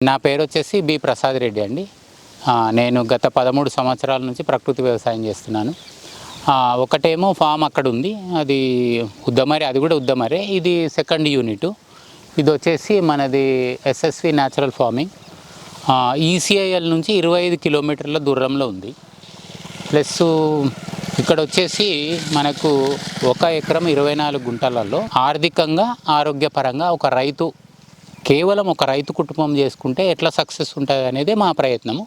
నా పేరు వచ్చేసి బి ప్రసాద్ రెడ్డి అండి. నేను గత 13 సంవత్సరాల నుంచి ప్రకృతి వ్యవసాయం చేస్తున్నాను. ఒకటేమో ఫామ్ అక్కడ ఉంది, అది ఉద్దమరి, అది కూడా ఉద్దమరే. ఇది సెకండ్ యూనిట్. ఇది వచ్చేసి మనది ఎస్ఎస్వి న్యాచురల్ ఫార్మింగ్. ఈసీఐఎల్ నుంచి 25 కిలోమీటర్ల దూరంలో ఉంది. ప్లస్ ఇక్కడ వచ్చేసి మనకు 1 ఎకరం 24 గుంటలలో ఆర్థికంగా ఆరోగ్యపరంగా కేవలం ఒక రైతు కుటుంబం చేసుకుంటే ఎట్లా సక్సెస్ ఉంటుంది అనేది మా ప్రయత్నము.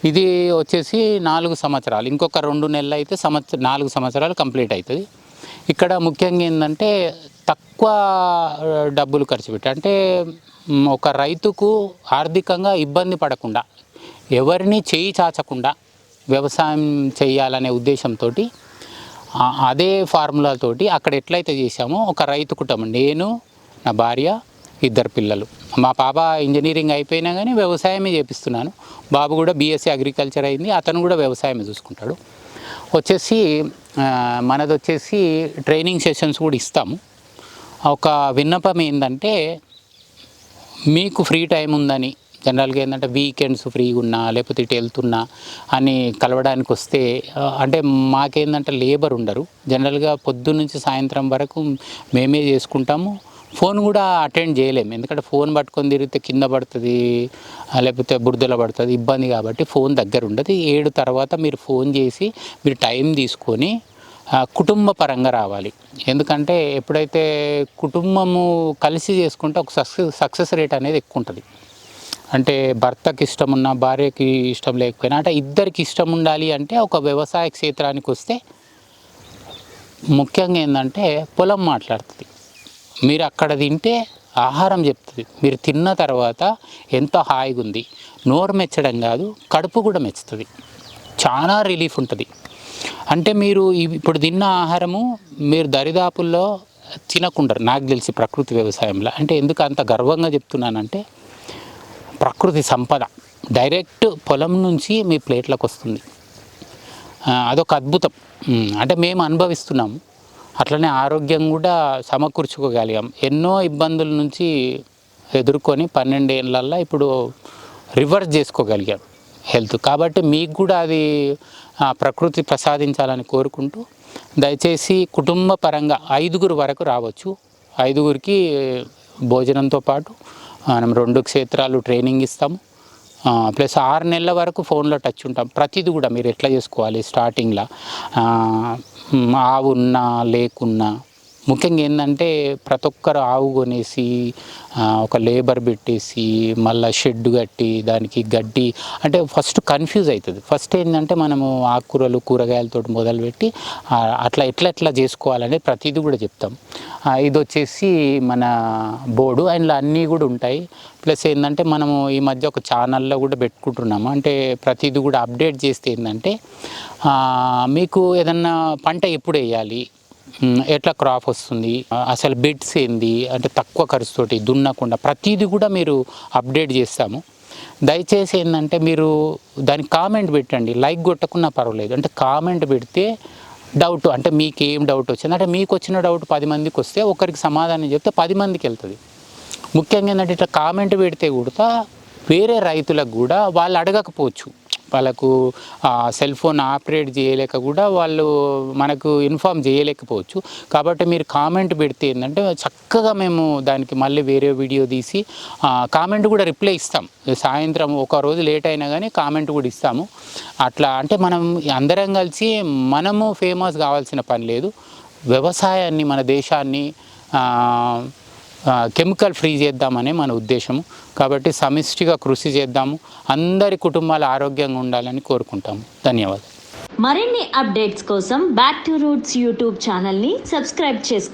ఇది వచ్చేసి 4 సంవత్సరాలు, ఇంకొక 2 నెలలు అయితే 4 సంవత్సరాలు కంప్లీట్ అవుతుంది. ఇక్కడ ముఖ్యంగా ఏంటంటే తక్కువ డబ్బులు ఖర్చు పెట్టి, అంటే ఒక రైతుకు ఆర్థికంగా ఇబ్బంది పడకుండా, ఎవరిని చేయి చాచకుండా వ్యవసాయం చేయాలనే ఉద్దేశంతో అదే ఫార్ములాతోటి అక్కడ ఎట్లయితే చేశామో ఒక రైతు కుటుంబం, నేను, నా భార్య, 2 పిల్లలు. మా పాప ఇంజనీరింగ్ అయిపోయినా కానీ వ్యవసాయమే చేపిస్తున్నాను. బాబు కూడా బీఎస్సీ అగ్రికల్చర్ అయింది, అతను కూడా వ్యవసాయమే చూసుకుంటాడు. మనది వచ్చేసి ట్రైనింగ్ సెషన్స్ కూడా ఇస్తాము. ఒక విన్నపం ఏంటంటే, మీకు ఫ్రీ టైం ఉందని, జనరల్గా ఏంటంటే వీకెండ్స్ ఫ్రీగా ఉన్నా లేకపోతే ఇటు వెళ్తున్నా అని కలవడానికి వస్తే, అంటే మాకేంటంటే లేబర్ ఉండరు. జనరల్గా పొద్దున్న నుంచి సాయంత్రం వరకు మేమే చేసుకుంటాము. ఫోన్ కూడా అటెండ్ చేయలేము, ఎందుకంటే ఫోన్ పట్టుకొని తిరిగితే కింద పడుతుంది, లేకపోతే బురదలో పడుతుంది, ఇబ్బంది. కాబట్టి ఫోన్ దగ్గర ఉండదు. 7 తర్వాత మీరు ఫోన్ చేసి మీరు టైం తీసుకొని కుటుంబ పరంగా రావాలి. ఎందుకంటే ఎప్పుడైతే కుటుంబము కలిసి చేసుకుంటే ఒక సక్సెస్ రేట్ అనేది ఎక్కువ ఉంటుంది. అంటే భర్తకి ఇష్టం ఉన్నా భార్యకి ఇష్టం లేకపోయినా, అంటే ఇద్దరికి ఇష్టం ఉండాలి. అంటే ఒక వ్యవసాయ క్షేత్రానికి వస్తే ముఖ్యంగా ఏంటంటే పొలం మాట్లాడుతుంది. మీరు అక్కడ తింటే ఆహారం చెప్తుంది. మీరు తిన్న తర్వాత ఎంత హాయిగా ఉంది, నోరు మెచ్చడం కాదు కడుపు కూడా మెచ్చుతుంది, చాలా రిలీఫ్ ఉంటుంది. అంటే మీరు ఇప్పుడు తిన్న ఆహారము మీరు దరిదాపుల్లో తినకుండారు, నాకు తెలిసి ప్రకృతి వ్యవసాయంలో. అంటే ఎందుకు అంత గర్వంగా చెప్తున్నానంటే, ప్రకృతి సంపద డైరెక్ట్ పొలం నుంచి మీ ప్లేట్లకు వస్తుంది. అదొక అద్భుతం. అంటే మేము అనుభవిస్తున్నాము. అట్లనే ఆరోగ్యం కూడా సమకూర్చుకోగలిగాం. ఎన్నో ఇబ్బందుల నుంచి ఎదుర్కొని 12 ఏళ్ళల్లో ఇప్పుడు రివర్స్ చేసుకోగలిగాం హెల్త్. కాబట్టి మీకు కూడా అది ప్రకృతి ప్రసాదించాలని కోరుకుంటూ, దయచేసి కుటుంబ పరంగా 5 వరకు రావచ్చు. 5కి భోజనంతో పాటు మనం 2 క్షేత్రాలు ట్రైనింగ్ ఇస్తాము. ప్లస్ 6 నెలల వరకు ఫోన్లో టచ్ ఉంటాం. ప్రతిదీ కూడా మీరు ఎట్లా చేసుకోవాలి, స్టార్టింగ్లో ఆవు ఉన్నా లేకున్నా, ముఖ్యంగా ఏంటంటే ప్రతి ఒక్కరు ఆవు కొనేసి ఒక లేబర్ పెట్టేసి మళ్ళీ షెడ్ కట్టి దానికి గడ్డి, అంటే ఫస్ట్ కన్ఫ్యూజ్ అవుతుంది. ఫస్ట్ ఏంటంటే మనము ఆకుకూరలు కూరగాయలతో మొదలుపెట్టి అట్లా ఎట్లా చేసుకోవాలనేది ప్రతిదీ కూడా చెప్తాం. ఇది వచ్చేసి మన బోర్డు, అందులో అన్నీ కూడా ఉంటాయి. ప్లస్ ఏంటంటే మనము ఈ మధ్య ఒక ఛానల్లో కూడా పెట్టుకుంటున్నాము. అంటే ప్రతిదీ కూడా అప్డేట్ చేస్తే ఏంటంటే, మీకు ఏదన్నా పంట ఎప్పుడు వేయాలి, ఎట్లా క్రాప్ వస్తుంది, అసలు బిడ్స్ ఏంది, అంటే తక్కువ ఖర్చుతోటి దున్నకుండా ప్రతిదీ కూడా మీరు అప్డేట్ చేస్తాము. దయచేసి ఏంటంటే మీరు దానికి కామెంట్ పెట్టండి, లైక్ కొట్టకున్నా పర్వాలేదు. అంటే కామెంట్ పెడితే డౌట్, అంటే మీకు ఏం డౌట్ వచ్చింది, అంటే మీకు వచ్చిన డౌట్ 10 మందికి వస్తే ఒకరికి సమాధానం చెప్తే 10 మందికి వెళ్తుంది. ముఖ్యంగా ఏంటంటే ఇట్లా కామెంట్ పెడితే కూడా వేరే రైతులకు కూడా వాళ్ళు అడగకపోవచ్చు, వాళ్ళకు సెల్ ఫోన్ ఆపరేట్ చేయలేక కూడా వాళ్ళు మనకు ఇన్ఫామ్ చేయలేకపోవచ్చు. కాబట్టి మీరు కామెంట్ పెడితే ఏంటంటే చక్కగా మేము దానికి మళ్ళీ వేరే వీడియో తీసి కామెంట్ కూడా రిప్లై ఇస్తాం. సాయంత్రం ఒక రోజు లేట్ అయినా కానీ కామెంట్ కూడా ఇస్తాము. అట్లా అంటే మనం అందరం కలిసి మనము ఫేమస్ కావాల్సిన పని లేదు. వ్యవసాయాన్ని, మన దేశాన్ని కెమికల్ ఫ్రీ చేద్దామనే మన ఉద్దేశము. కాబట్టి సమిష్టిగా కృషి చేద్దాము, అందరి కుటుంబాలు ఆరోగ్యంగా ఉండాలని కోరుకుంటాము. ధన్యవాదాలు. మరిన్ని అప్డేట్స్ కోసం బ్యాక్ టు రూట్స్ యూట్యూబ్ ఛానల్ని సబ్స్క్రైబ్ చేసుకోండి.